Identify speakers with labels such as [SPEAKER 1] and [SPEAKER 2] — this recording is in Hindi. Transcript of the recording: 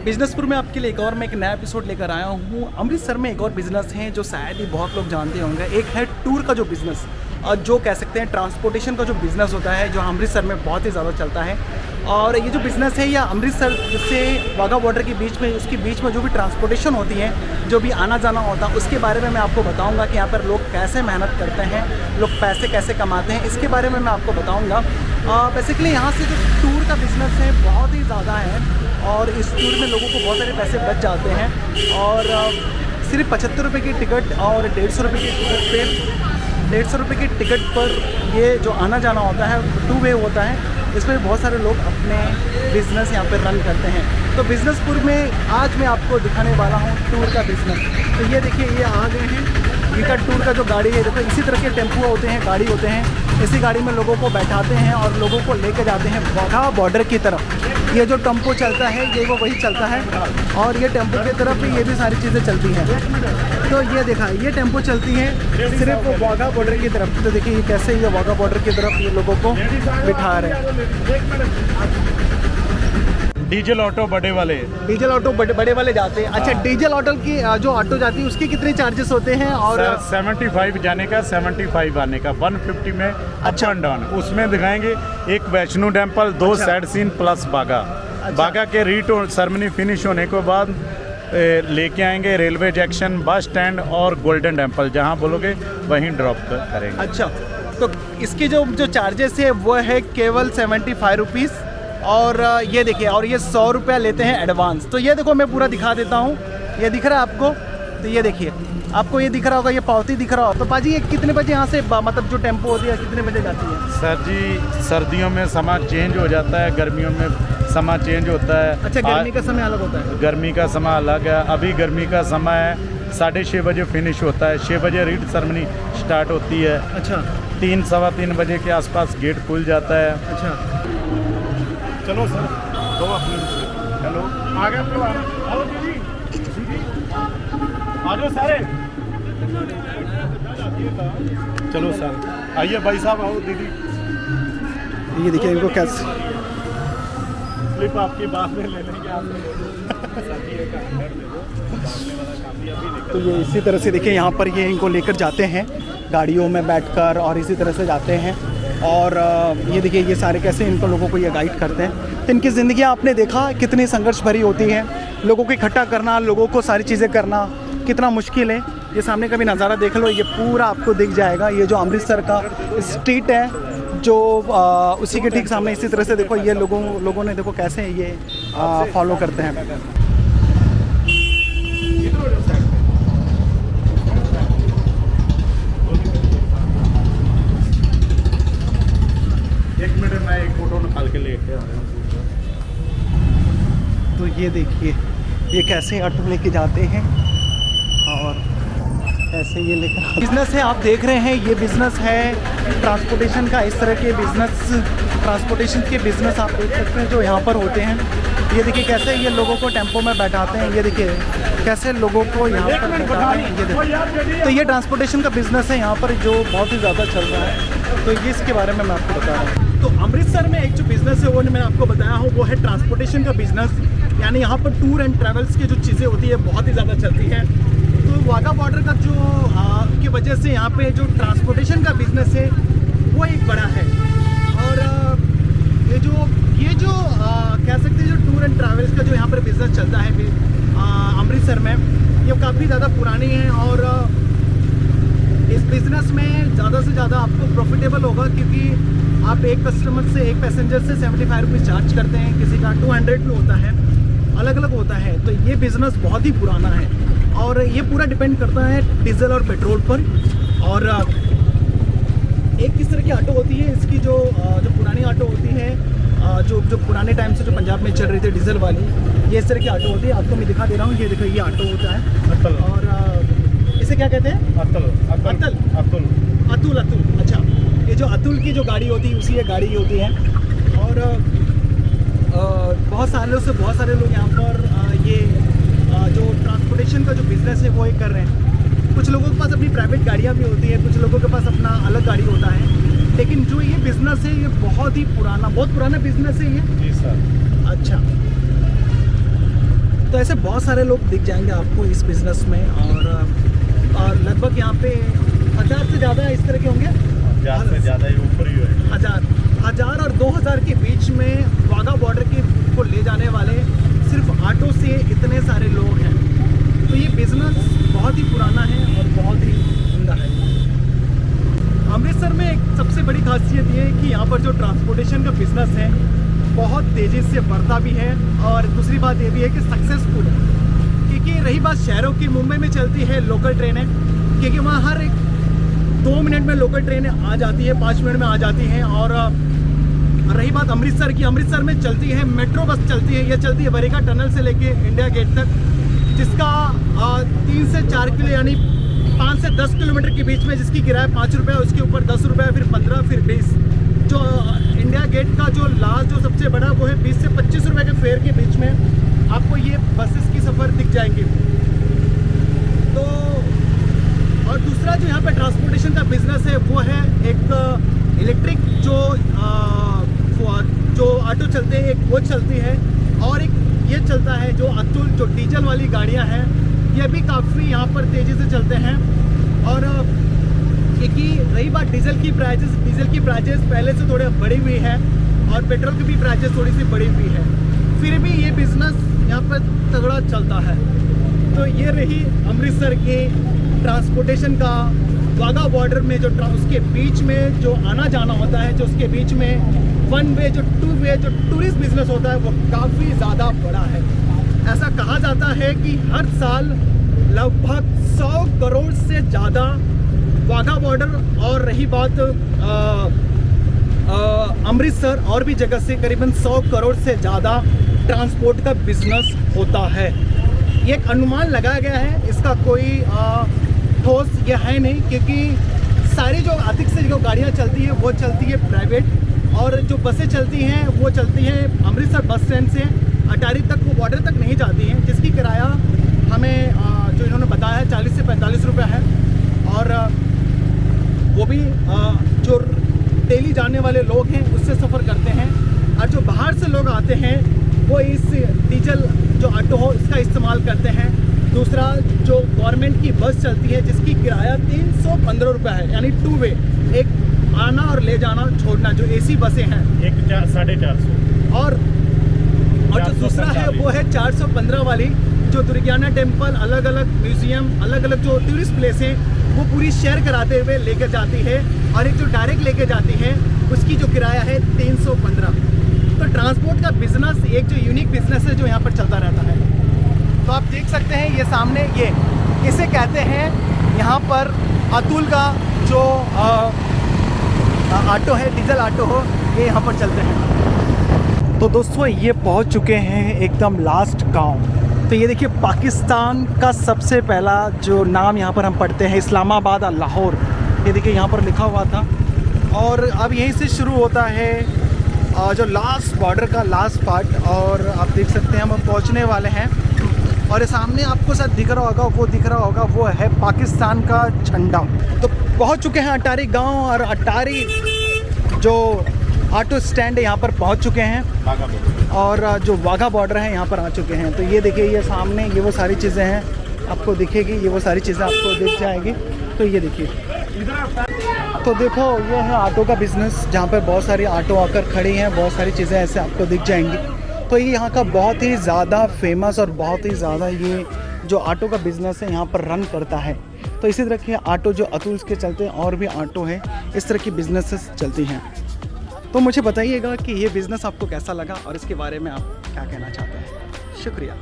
[SPEAKER 1] बिजनेसपुर में आपके लिए एक और मैं एक नया एपिसोड लेकर आया हूँ। अमृतसर में एक और बिज़नेस है जो शायद ही बहुत लोग जानते होंगे। एक है टूर का जो बिज़नेस, और जो कह सकते हैं ट्रांसपोर्टेशन का जो बिज़नेस होता है, जो अमृतसर में बहुत ही ज़्यादा चलता है। और ये जो बिज़नेस है, या अमृतसर से वाघा बॉर्डर के बीच में, उसके बीच में जो भी ट्रांसपोर्टेशन होती है, जो भी आना जाना होता है, उसके बारे में मैं आपको बताऊंगा कि यहाँ पर लोग कैसे मेहनत करते हैं, लोग पैसे कैसे कमाते हैं, इसके बारे में मैं आपको बताऊंगा। बेसिकली यहाँ से जो टूर का बिज़नेस है बहुत ही ज़्यादा है, और इस टूर में लोगों को बहुत सारे पैसे बच जाते हैं। और सिर्फ 75 रुपये की टिकट और 150 रुपये की टिकट पे, 150 रुपये की टिकट पर ये जो आना जाना होता है, 2 वे होता है। इसमें बहुत सारे लोग अपने बिज़नेस यहाँ पर रन करते हैं। तो बिज़नेसपुर में आज मैं आपको दिखाने वाला हूँ टूर का बिज़नेस। तो ये देखिए, ये आ गए हैं, इनका टूर का जो गाड़ी है, देखो इसी तरह के टेम्पो होते हैं, गाड़ी होते हैं। इसी गाड़ी में लोगों को बैठाते हैं और लोगों को लेकर जाते हैं वाघा बॉर्डर की तरफ। ये जो टेम्पो चलता है, ये वो वही चलता है, और ये टेम्पो की तरफ ये भी सारी चीज़ें चलती हैं। तो ये देखा, ये टेम्पो चलती है सिर्फ वाघा बॉर्डर की तरफ। तो देखिए ये कैसे ये वाघा बॉर्डर की तरफ ये लोगों को बिठा रहे हैं।
[SPEAKER 2] डीजल ऑटो बड़े वाले,
[SPEAKER 1] डीजल ऑटो बड़े वाले जाते हैं। अच्छा, डीजल ऑटो की जो ऑटो जाती है उसके कितने चार्जेस होते हैं? और
[SPEAKER 2] 75 जाने का, 75 आने का, 150 में अप एंड डाउन। उसमें दिखाएंगे एक Vaishno temple, 2 side scene plus Baga. Baga के रीट सेरेमनी फिनिश होने के बाद लेके आएंगे रेलवे जंक्शन, बस स्टैंड और गोल्डन टेम्पल, जहाँ बोलोगे वहीं ड्रॉप करेंगे।
[SPEAKER 1] अच्छा, तो इसके जो चार्जेस है वो है केवल 75 रुपीज़। और ये देखिए, और ये 100 रुपया लेते हैं एडवांस। तो ये देखो, मैं पूरा दिखा देता हूँ। ये दिख रहा है आपको? तो ये देखिए, आपको ये दिख रहा होगा, ये पावती दिख रहा होगा। तो पाजी, ये कितने बजे यहाँ से मतलब जो टेम्पो होती है कितने बजे जाती है?
[SPEAKER 2] सर जी, सर्दियों में समा चेंज हो जाता है, गर्मियों में समा चेंज होता है।
[SPEAKER 1] अच्छा, गर्मी का समय अलग होता है?
[SPEAKER 2] गर्मी का समय अलग है। अभी गर्मी का समय है, 6:30 बजे फिनिश होता है, 6 बजे रीड सेरेमनी स्टार्ट होती है।
[SPEAKER 1] अच्छा,
[SPEAKER 2] 3 सवा 3 बजे के आसपास गेट खुल जाता है।
[SPEAKER 1] अच्छा,
[SPEAKER 2] चलो सर, दो अपने हेलो आ गए आप लोग, आओ दीदी, आ जाओ सारे, चलो सर आइए, भाई साहब आओ, दीदी
[SPEAKER 1] ये देखिए इनको कैसे
[SPEAKER 2] स्लिप आपकी बात में ले लेंगे आप।
[SPEAKER 1] तो ये इसी तरह से देखिए, यहाँ पर ये इनको लेकर जाते हैं गाड़ियों में बैठकर, और इसी तरह से जाते हैं। और ये देखिए, ये सारे कैसे इनको लोगों को ये गाइड करते हैं। तो इनकी ज़िंदगी आपने देखा कितनी संघर्ष भरी होती है। लोगों को इकट्ठा करना, लोगों को सारी चीज़ें करना कितना मुश्किल है। ये सामने का भी नज़ारा देख लो, ये पूरा आपको दिख जाएगा। ये जो अमृतसर का स्ट्रीट है, जो उसी के ठीक सामने इसी तरह से देखो, ये लोगों ने देखो कैसे ये फॉलो करते हैं।
[SPEAKER 2] एक मिनट, मैं एक फोटो निकाल के लेके आ रहा हूँ।
[SPEAKER 1] तो ये देखिए, ये कैसे ऑटो लेके जाते हैं और ऐसे ये लेकर बिज़नेस है। आप देख रहे हैं, ये बिज़नेस है ट्रांसपोर्टेशन का। इस तरह के ट्रांसपोर्टेशन के बिज़नेस आप देख सकते हैं जो यहाँ पर होते हैं। ये देखिए कैसे ये लोगों को टेम्पो में बैठाते हैं। ये देखिए कैसे लोगों को यहाँ पर बैठाते हैं। ये देखिए, तो ये ट्रांसपोर्टेशन का बिज़नेस है यहाँ पर, जो बहुत ही ज़्यादा चल रहा है। तो ये इसके बारे में मैं आपको बता रहा हूँ। तो अमृतसर में एक जो बिज़नेस है वो मैंने आपको बताया हूँ, वो है ट्रांसपोर्टेशन का बिज़नेस। यानी यहाँ पर टूर एंड ट्रैवल्स की जो चीज़ें होती है बहुत ही ज़्यादा चलती है। तो वाघा बॉर्डर का जो की वजह से यहाँ पे जो ट्रांसपोर्टेशन का बिज़नेस है वो एक बड़ा है। और ये जो कह सकते हैं, जो टूर एंड ट्रैवल्स का जो यहाँ पर बिज़नेस चलता है अमृतसर में, ये काफ़ी ज़्यादा पुरानी है। और इस बिज़नेस में ज़्यादा से ज़्यादा आपको प्रॉफिटेबल होगा, क्योंकि आप एक कस्टमर से, एक पैसेंजर से 75 रुपीज़ चार्ज करते हैं, किसी का 200 होता है, अलग अलग होता है। तो ये बिज़नेस बहुत ही पुराना है, और ये पूरा डिपेंड करता है डीजल और पेट्रोल पर। और एक किस तरह की ऑटो होती है इसकी, जो पुरानी ऑटो होती है, जो पुराने टाइम से जो पंजाब में चल रही थी डीजल वाली, ये इस तरह की ऑटो होती है। आपको मैं दिखा दे रहा हूँ, ये देखो, ये ऑटो होता है। और इसे क्या कहते हैं? अतुल। अच्छा, ये जो अतुल की जो गाड़ी होती है, उसी ये गाड़ी होती है। और बहुत सारे लोग यहाँ पर ये जो ट्रांसपोर्टेशन का जो बिज़नेस है वो ये कर रहे हैं। कुछ लोगों के पास अपनी प्राइवेट गाड़ियाँ भी होती है, कुछ लोगों के पास अपना अलग गाड़ी होता है। लेकिन जो ये बिज़नेस है, ये बहुत पुराना बिज़नेस है ये।
[SPEAKER 2] जी सर।
[SPEAKER 1] अच्छा, तो ऐसे बहुत सारे लोग दिख जाएंगे आपको इस बिज़नेस में, और लगभग यहाँ पे 1000 से ज़्यादा इस तरह के होंगे।
[SPEAKER 2] 1000 से ज़्यादा ही ऊपर ही है।
[SPEAKER 1] 1000 और 2000 के बीच में वाघा बॉर्डर को ले जाने वाले सिर्फ ऑटो से इतने सारे लोग हैं। तो ये बिज़नेस बहुत ही पुराना है और बहुत ही उम्दा है। अमृतसर में एक सबसे बड़ी खासियत ये है कि यहाँ पर जो ट्रांसपोर्टेशन का बिज़नेस है बहुत तेज़ी से बढ़ता भी है, और दूसरी बात ये भी है कि सक्सेसफुल है। क्योंकि रही बात शहरों की, मुंबई में चलती है लोकल ट्रेनें, क्योंकि वहाँ हर एक 2 मिनट में लोकल ट्रेनें आ जाती है, 5 मिनट में आ जाती हैं। और रही बात अमृतसर की, अमृतसर में चलती है मेट्रो बस चलती है, ये चलती है बरेगा टनल से लेके इंडिया गेट तक, जिसका 3 से 4 किलो यानी 5 से 10 किलोमीटर के बीच में जिसकी किराया 5 रुपये, उसके ऊपर 10 रुपये, फिर 15, फिर 20। जो इंडिया गेट का जो लास्ट जो सबसे बड़ा वो है 20 से 25 रुपये के फेयर के बीच में आपको ये बसेस की सफ़र दिख जाएंगे। तो और दूसरा जो यहाँ पे ट्रांसपोर्टेशन का बिज़नेस है वो है एक इलेक्ट्रिक जो ऑटो चलते हैं, एक वो चलती है, और एक ये चलता है जो अतुल, जो डीजल वाली गाड़ियाँ हैं, ये भी काफ़ी यहाँ पर तेज़ी से चलते हैं। और क्योंकि रही बात डीजल की प्राइजेस पहले से थोड़े बढ़ी हुई है, और पेट्रोल की भी प्राइजेस थोड़ी सी बढ़ी हुई है, फिर भी ये बिज़नेस यहाँ पर तगड़ा चलता है। तो ये रही अमृतसर के ट्रांसपोर्टेशन का वाघा बॉर्डर में जो उसके बीच में जो आना जाना होता है, जो उसके बीच में 1 वे जो 2 वे जो टूरिस्ट बिजनेस होता है वो काफ़ी ज़्यादा बड़ा है। ऐसा कहा जाता है कि हर साल लगभग 100 करोड़ से ज़्यादा वाघा बॉर्डर, और रही बात अमृतसर और भी जगह से करीबन 100 करोड़ से ज़्यादा ट्रांसपोर्ट का बिजनेस होता है। ये एक अनुमान लगाया गया है, इसका कोई ठोस ये है नहीं, क्योंकि सारी जो अधिक से जो गाड़ियाँ चलती हैं वो चलती है प्राइवेट, और जो बसें चलती हैं वो चलती हैं अमृतसर बस स्टैंड से अटारी तक, वो बॉर्डर तक नहीं जाती हैं, जिसकी किराया हमें जो इन्होंने बताया है 40 से 45 रुपये है। और वो भी जो डेली जाने वाले लोग हैं उससे सफ़र करते हैं, और जो बाहर से लोग आते हैं वो इस डीजल जो ऑटो हो इसका इस्तेमाल करते हैं। दूसरा जो गवर्नमेंट की बस चलती है जिसकी किराया 315 रुपये है, यानी 2 वे, एक आना और ले जाना छोड़ना, जो एसी बसें हैं,
[SPEAKER 2] एक 450
[SPEAKER 1] और जो दूसरा है वो है 415 वाली, जो दुर्गियाना टेम्पल, अलग अलग म्यूज़ियम, अलग अलग जो टूरिस्ट प्लेस हैं वो पूरी शेयर कराते हुए लेकर जाती है, और एक जो डायरेक्ट लेके जाती है उसकी जो किराया है 315। तो ट्रांसपोर्ट का बिज़नेस एक जो यूनिक बिज़नेस है जो यहाँ पर चलता रहता है। तो आप देख सकते हैं ये सामने, ये इसे कहते हैं यहाँ पर अतुल का जो ऑटो है, डीजल ऑटो हो, ये यहाँ पर चलते हैं। तो दोस्तों ये पहुँच चुके हैं एकदम लास्ट गांव। तो ये देखिए पाकिस्तान का सबसे पहला जो नाम यहाँ पर हम पढ़ते हैं, इस्लामाबाद और लाहौर, ये देखिए यहाँ पर लिखा हुआ था। और अब यहीं से शुरू होता है जो लास्ट बॉर्डर का लास्ट पार्ट, और आप देख सकते हैं हम पहुँचने वाले हैं। और ये सामने आपको शायद दिख रहा होगा, वो है पाकिस्तान का झंडा। तो पहुँच चुके हैं अटारी गांव, और अटारी जो ऑटो स्टैंड है यहाँ पर पहुँच चुके हैं, और जो वाघा बॉर्डर है यहाँ पर आ चुके हैं। तो ये देखिए ये सामने ये वो सारी चीज़ें हैं, आपको दिखेगी, ये वो सारी चीज़ें आपको दिख जाएगी। तो ये देखिए, तो देखो ये है ऑटो का बिज़नेस, जहाँ पर बहुत सारी ऑटो आकर खड़ी हैं, बहुत सारी चीज़ें ऐसे आपको दिख जाएंगी। तो ये यहाँ का बहुत ही ज़्यादा फेमस और बहुत ही ज़्यादा ये जो ऑटो का बिज़नेस है यहाँ पर रन करता है। तो इसी तरह के ऑटो जो अतुल के चलते हैं, और भी ऑटो है, इस तरह की बिज़नेसेस चलती हैं। तो मुझे बताइएगा कि ये बिज़नेस आपको कैसा लगा और इसके बारे में आप क्या कहना चाहते हैं। शुक्रिया।